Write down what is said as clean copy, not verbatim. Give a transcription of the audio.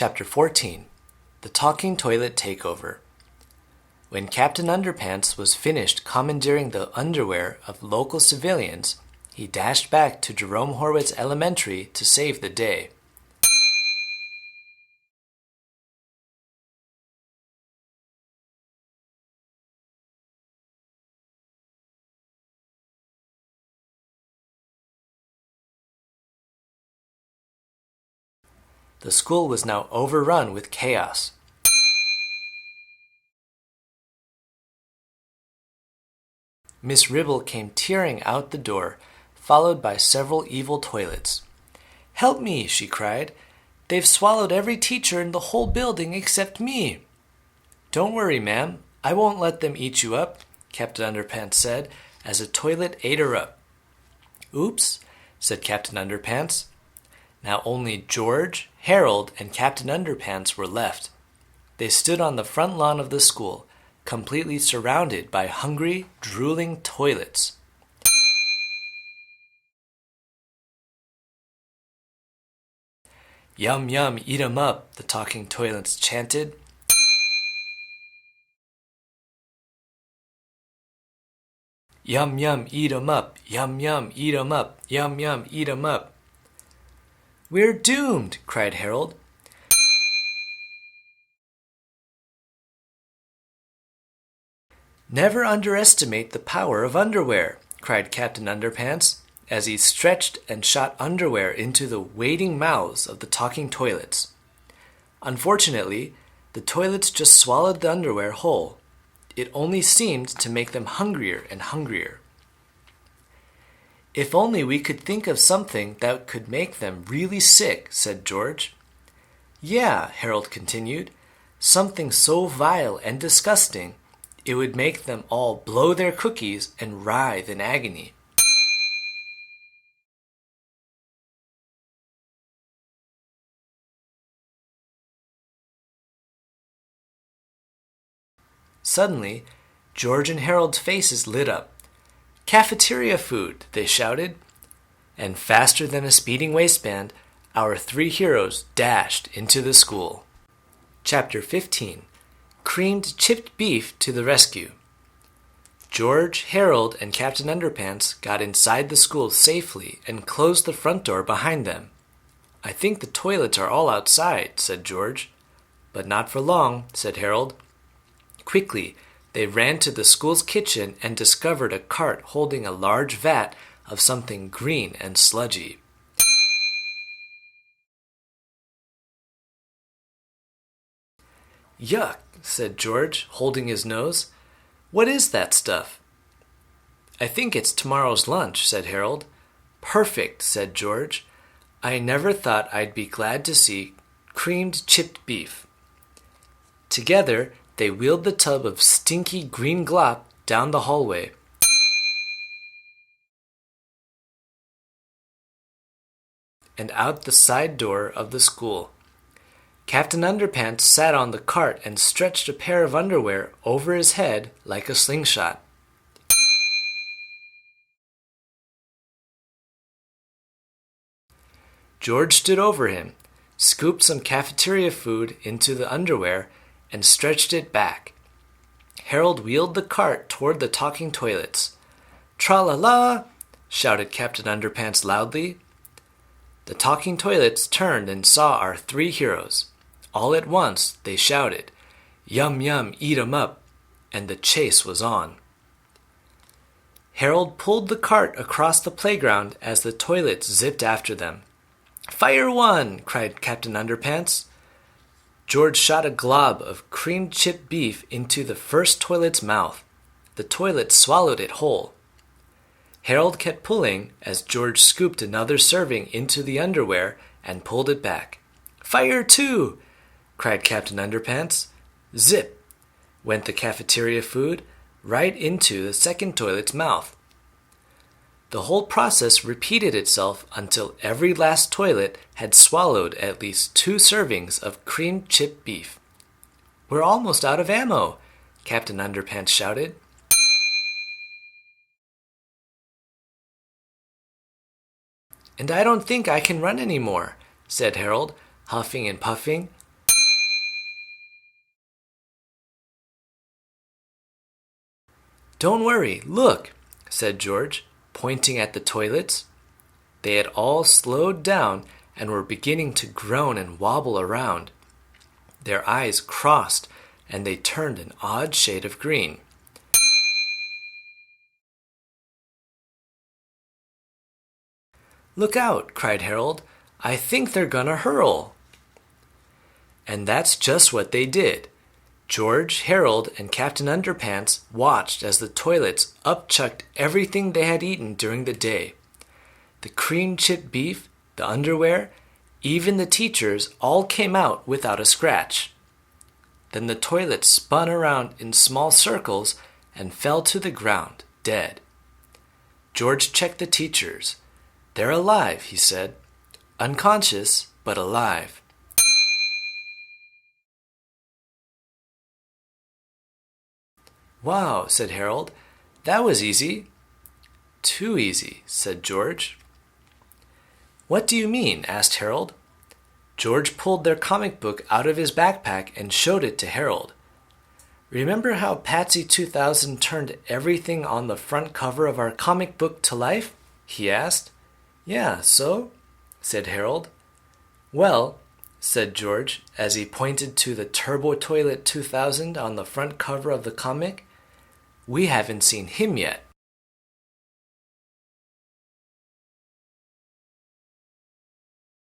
Chapter 14 The Talking Toilet Takeover. When Captain Underpants was finished commandeering the underwear of local civilians, he dashed back to Jerome Horwitz Elementary to save the day. The school was now overrun with chaos. Miss Ribble came tearing out the door, followed by several evil toilets. "Help me," she cried. "They've swallowed every teacher in the whole building except me." "Don't worry, ma'am. I won't let them eat you up," Captain Underpants said, as a toilet ate her up. "Oops," said Captain Underpants. Now only George, Harold, and Captain Underpants were left. They stood on the front lawn of the school, completely surrounded by hungry, drooling toilets. "Yum, yum, eat 'em up," the talking toilets chanted. "Yum, yum, eat 'em up, yum, yum, eat 'em up, yum, yum, eat 'em up." "We're doomed!" cried Harold. "Never underestimate the power of underwear," cried Captain Underpants, as he stretched and shot underwear into the waiting mouths of the talking toilets. Unfortunately, the toilets just swallowed the underwear whole. It only seemed to make them hungrier and hungrier. "If only we could think of something that could make them really sick," said George. "Yeah," Harold continued, "something so vile and disgusting it would make them all blow their cookies and writhe in agony." Suddenly, George and Harold's faces lit up. "Cafeteria food!" they shouted. And faster than a speeding waistband, our three heroes dashed into the school. Chapter 15 Creamed Chipped Beef to the Rescue. George, Harold, and Captain Underpants got inside the school safely and closed the front door behind them. "I think the toilets are all outside," said George. "But not for long," said Harold. Quickly, they ran to the school's kitchen and discovered a cart holding a large vat of something green and sludgy. "Yuck," said George, holding his nose. "What is that stuff?" "I think it's tomorrow's lunch," said Harold. "Perfect," said George. "I never thought I'd be glad to see creamed chipped beef." Together, they wheeled the tub of stinky green glop down the hallway. And out the side door of the school. Captain Underpants sat on the cart and stretched a pair of underwear over his head like a slingshot. George stood over him, scooped some cafeteria food into the underwear, and stretched it back. Harold wheeled the cart toward the talking toilets. "Tra-la-la!" shouted Captain Underpants loudly. The talking toilets turned and saw our three heroes. All at once they shouted, "Yum, yum, eat 'em up," and the chase was on. Harold pulled the cart across the playground as the toilets zipped after them. "Fire one!" cried Captain Underpants. George shot a glob of creamed chipped beef into the first toilet's mouth. The toilet swallowed it whole. Harold kept pulling as George scooped another serving into the underwear and pulled it back. "Fire two!" cried Captain Underpants. Zip! Went the cafeteria food right into the second toilet's mouth. The whole process repeated itself until every last toilet had swallowed at least 2 servings of creamed chipped beef. "We're almost out of ammo," Captain Underpants shouted. "And I don't think I can run any more," said Harold, huffing and puffing. Don't worry, look, said George, pointing at the toilets. They had all slowed down and were beginning to groan and wobble around. Their eyes crossed, and they turned an odd shade of green. Look out, cried Harold. I think they're gonna hurl. And that's just what they did. George, Harold, and Captain Underpants watched as the toilets upchucked everything they had eaten during the day. The cream chip beef, the underwear, even the teachers all came out without a scratch. Then the toilet spun around in small circles and fell to the ground, dead. George checked the teachers. They're alive, he said. Unconscious, but alive. Wow, said Harold. That was easy. Too easy, said George. What do you mean? Asked Harold. George pulled their comic book out of his backpack and showed it to Harold. Remember how Patsy 2000 turned everything on the front cover of our comic book to life? He asked. Yeah, so? Said Harold. Well, said George, as he pointed to the Turbo Toilet 2000 on the front cover of the comic, we haven't seen him yet.